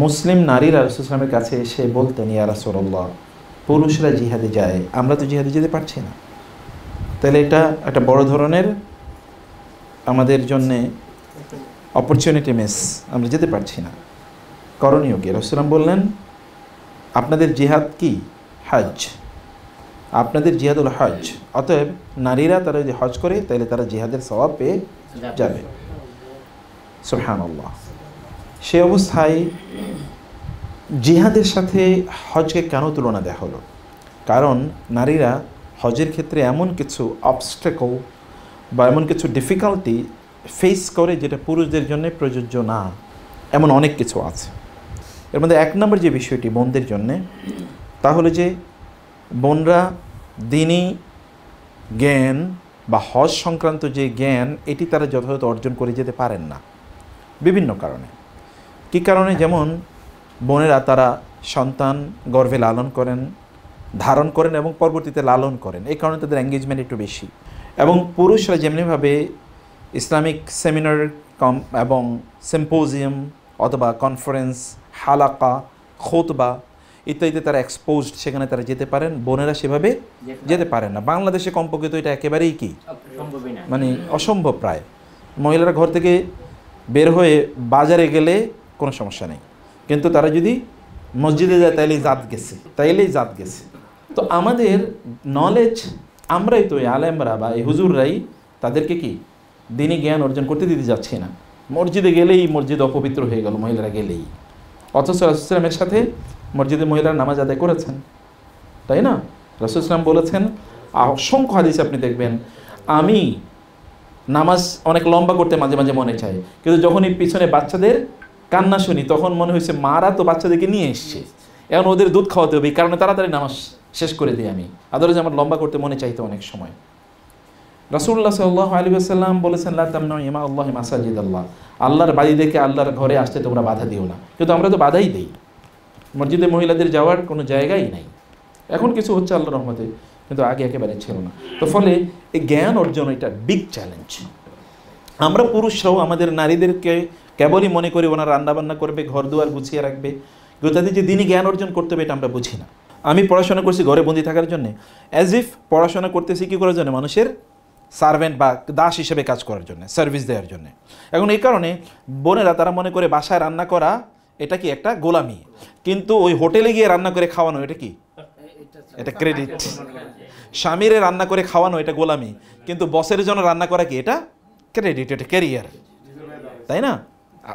মুসলিম নারীরা রাসূল সাল্লাল্লাহু আলাইহি ওয়াসাল্লামের কাছে এসে বলতেন, ইয়া রাসূলুল্লাহ, পুরুষরা জিহাদে যায়, আমরা তো জিহাদে যেতে পারছি না। তাহলে এটা একটা বড় ধরনের আমাদের জন্যে অপরচুনিটি মিস, আমরা যেতে পারছি না, করণীয় কি? রাসূল বললেন, আপনাদের জিহাদ কি? হজ। আপনাদের জিহাদ হলো হজ। অতএব নারীরা তারা যদি হজ করে তাহলে তারা জিহাদের সওয়াব পেয়ে যাবে। সুবহানাল্লাহ। সে অবস্থায় জিহাদের সাথে হজকে কেন তুলনা দেওয়া হলো? কারণ নারীরা হজের ক্ষেত্রে এমন কিছু অবস্ট্যাকল বা এমন কিছু ডিফিকাল্টি ফেস করে যেটা পুরুষদের জন্য প্রযোজ্য না, এমন অনেক কিছু আছে। এর মধ্যে এক নম্বর যে বিষয়টি বোনদের জন্যে, তা হলো যে বোনরা দ্বীনি জ্ঞান বা হজ সংক্রান্ত যে জ্ঞান, এটি তারা যথাযথ অর্জন করে যেতে পারেন না বিভিন্ন কারণে। কী কারণে? যেমন বোনেরা তারা সন্তান গর্ভে লালন করেন, ধারণ করেন এবং পরবর্তীতে লালন করেন, এই কারণে তাদের এঙ্গেজমেন্ট একটু বেশি। এবং পুরুষরা যেমনিভাবে ইসলামিক সেমিনার এবং সিম্পোজিয়াম অথবা কনফারেন্স, হালাকা, খুতবা ইত্যাদিতে তারা এক্সপোজড, সেখানে তারা যেতে পারেন, বোনেরা সেভাবে যেতে পারেন না। বাংলাদেশে কমপক্ষে তো এটা একেবারেই কি মানে অসম্ভব প্রায়। মহিলারা ঘর থেকে বের হয়ে বাজারে গেলে কোনো সমস্যা নেই, কিন্তু তারা যদি মসজিদে যায় তাইলেই জাত গেছে। তো আমাদের নলেজ, আমরাই তো এই আলেমরা বা এই হুজুররাই তাদেরকে কি দ্বীনি জ্ঞান অর্জন করতে দিতে যাচ্ছি না। মসজিদে গেলেই মসজিদ অপবিত্র হয়ে গেল মহিলারা গেলেই, অথচ রাসূল সাল্লামের সাথে মসজিদে মহিলারা নামাজ আদায় করেছেন, তাই না? রাসূল সাল্লাম বলেছেন, অসংখ্য হাদিস আপনি দেখবেন, আমি নামাজ অনেক লম্বা করতে মাঝে মাঝে মনে চাই, কিন্তু যখনই পিছনে বাচ্চাদের কান্না শুনি তখন মনে হয়েছে মারা তো বাচ্চাদেরকে নিয়ে এসছে, এখন ওদের দুধ খাওয়াতে হবে, এই কারণে তাড়াতাড়ি নামাজ শেষ করে দিই আমি, আদারওয়াইজ আমার লম্বা করতে মনে চাইতো অনেক সময়। রাসূলুল্লাহ সাল্লাল্লাহু আলাইহি ওয়াসাল্লাম বলেছেন, লা তামনাউ ইমা আল্লাহি মাসাজিদাল্লাহ, আল্লাহর বাড়িদেরকে আল্লাহর ঘরে আসতে তোমরা বাধা দিও না। কিন্তু আমরা তো বাধাই দিই, মসজিদে মহিলাদের যাওয়ার কোনো জায়গাই নাই। এখন কিছু হচ্ছে আল্লাহর রহমতে, কিন্তু আগে একেবারে ছিল না। তো ফলে এই জ্ঞান অর্জন এটা বিগ চ্যালেঞ্জ। আমরা পুরুষরাও আমাদের নারীদেরকে কেবলই মনে করি ওনারা রান্নাবান্না করবে, ঘর দুয়ার গুছিয়ে রাখবে, কিন্তু তাদের যে দিনই জ্ঞান অর্জন করতে হবে এটা আমরা বুঝি না। আমি পড়াশোনা করছি ঘরে বন্দি থাকার জন্যে, অ্যাজ ইফ পড়াশোনা করতেছি কী করার জন্য? মানুষের সার্ভেন্ট বা দাস হিসেবে কাজ করার জন্য, সার্ভিস দেওয়ার জন্য। এখন এই কারণে বোনেরা তারা মনে করে বাসায় রান্না করা এটা কি একটা গোলামি, কিন্তু ওই হোটেলে গিয়ে রান্না করে খাওয়ানো এটা কি? এটা ক্রেডিট। স্বামীরে রান্না করে খাওয়ানো এটা গোলামি, কিন্তু বসের জন্য রান্না করা কি? এটা ক্রেডিট, এটা ক্যারিয়ার, তাই না?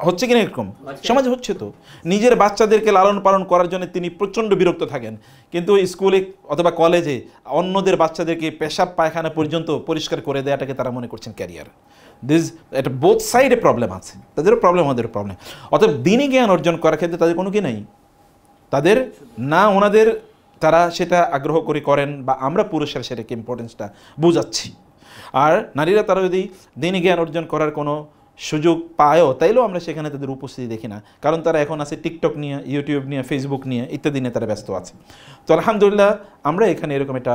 হচ্ছে কিনা এরকম সমাজে? হচ্ছে তো। নিজের বাচ্চাদেরকে লালন পালন করার জন্য তিনি প্রচণ্ড বিরক্ত থাকেন, কিন্তু স্কুলে অথবা কলেজে অন্যদের বাচ্চাদেরকে পেশাব পায়খানা পর্যন্ত পরিষ্কার করে দেওয়াটাকে তারা মনে করছেন ক্যারিয়ার। এটা বোথ সাইডে প্রবলেম আছে, তাদেরও প্রবলেম, আমাদেরও প্রবলেম। অতএব দ্বীনি জ্ঞান অর্জন করার ক্ষেত্রে তাদের কোনো কি নেই, তাদের না ওনাদের তারা সেটা আগ্রহ করে করেন, বা আমরা পুরুষের সেটাকে ইম্পর্টেন্সটা বুঝাচ্ছি। আর নারীরা তারা যদি দ্বীনি জ্ঞান অর্জন করার কোনো সুযোগ পায়ও, তাইলেও আমরা সেখানে তাদের উপস্থিতি দেখি না, কারণ তারা এখন আছে টিকটক নিয়ে, ইউটিউব নিয়ে, ফেসবুক নিয়ে ইত্যাদি নিয়ে তারা ব্যস্ত আছে। তো আলহামদুলিল্লাহ আমরা এখানে এরকম একটা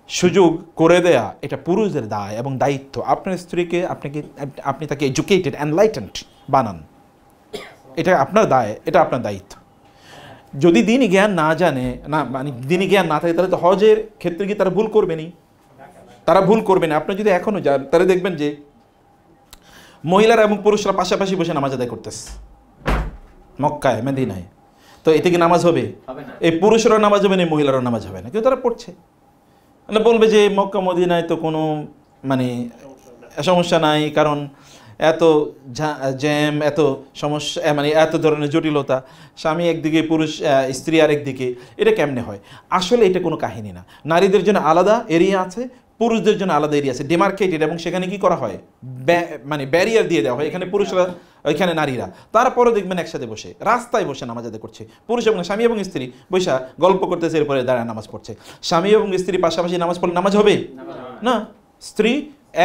সুযোগ করে দেয়া এটা পুরুষদের দায় এবং দায়িত্ব। আপনার স্ত্রীকে আপনি তাকে এডুকেটেড, এনলাইটেন্ড বানান, এটা আপনার দায়, এটা আপনার দায়িত্ব। যদি দ্বীনি জ্ঞান না জানে, না মানে দ্বীনি জ্ঞান না থাকে, তাহলে তো হজের ক্ষেত্রে কি তারা ভুল করবেনই, তারা ভুল করবেন। আপনি যদি এখনও যান তাহলে দেখবেন যে মহিলারা এবং পুরুষরা পাশাপাশি বসে নামাজ আদায় করতেছে মক্কায়, মদিনায়। তো এতে কি নামাজ হবে? এই পুরুষরাও নামাজ হবে না, মহিলারাও নামাজ হবে না, কিন্তু তারা পড়ছে। মানে বলবে যে মক্কা মদিনায় তো কোনো মানে সমস্যা নাই, কারণ এত জ্যাম, এত সমস্যা, মানে এত ধরনের জটিলতা, স্বামী একদিকে পুরুষ স্ত্রী আরেকদিকে, এটা কেমনে হয়? আসলে এটা কোনো কাহিনী না। নারীদের জন্য আলাদা এরিয়া আছে, পুরুষদের জন্য আলাদা এরিয়া আছে, ডিমার্কেটেড, এবং সেখানে কি করা হয়? মানে ব্যারিয়ার দিয়ে দেওয়া হয়, এখানে পুরুষরা, ওইখানে নারীরা। তারপরও দেখবেন একসাথে বসে রাস্তায় বসে নামাজ আদায় করছে, পুরুষ এবং স্বামী এবং স্ত্রী বৈশা গল্প করতেছে, এরপরে দাঁড়ায় নামাজ পড়ছে। স্বামী এবং স্ত্রী পাশাপাশি নামাজ পড়লে নামাজ হবে না। স্ত্রী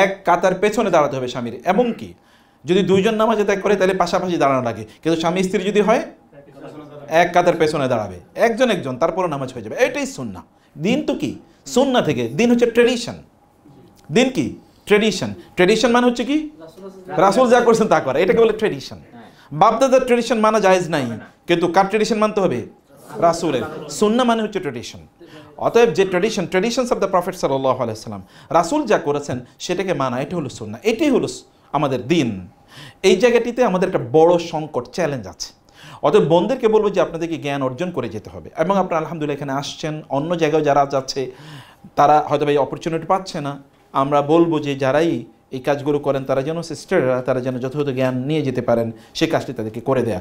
এক কাতার পেছনে দাঁড়াতে হবে স্বামীর, এবং কি যদি দুইজন নামাজ আদায় করে তাহলে পাশাপাশি দাঁড়ানো লাগে, কিন্তু স্বামী স্ত্রী যদি হয় এক কাতার পেছনে দাঁড়াবে, একজন একজন, তারপরে নামাজ হয়ে যাবে। এটাই সুন্নাহ। দিন তো কি সুন্নাহ থেকে, দিন হচ্ছে ট্রেডিশন। দিন কি ট্রেডিশন। ট্রেডিশন মানে হচ্ছে কি? রাসূল যা করছেন তা করা, এটাকে বলে ট্রেডিশন। বাপদাদার ট্রেডিশন মানা জায়েজ নাই, কিন্তু কার ট্রেডিশন মানতে হবে? রাসূলের। সুন্নাহ মানে হচ্ছে ট্রেডিশন। অতএব যে ট্রেডিশনস অফ দ্য প্রফেট সাল্লাল্লাহু আলাইহি ওয়াসাল্লাম, রাসূল যা করেছেন সেটাকে মানা, এটা হলো সুন্নাহ, এটাই হলো আমাদের দিন। এই জায়গাটিতে আমাদের একটা বড় সংকট, চ্যালেঞ্জ আছে। অতএব বোনদেরকে বলবো যে আপনাদেরকে জ্ঞান অর্জন করে যেতে হবে, এবং আপনারা আলহামদুলিল্লাহ এখানে আসছেন, অন্য জায়গায় যারা যাচ্ছে তারা হয়তো এই অপরচুনিটি পাচ্ছে না। আমরা বলবো যে যারাই এই কাজগুলো করেন তারা যেন সিস্টাররা, তারা যেন যথাযথ জ্ঞান নিয়ে যেতে পারেন, সে কাজটি তাদেরকে করে দেয়া।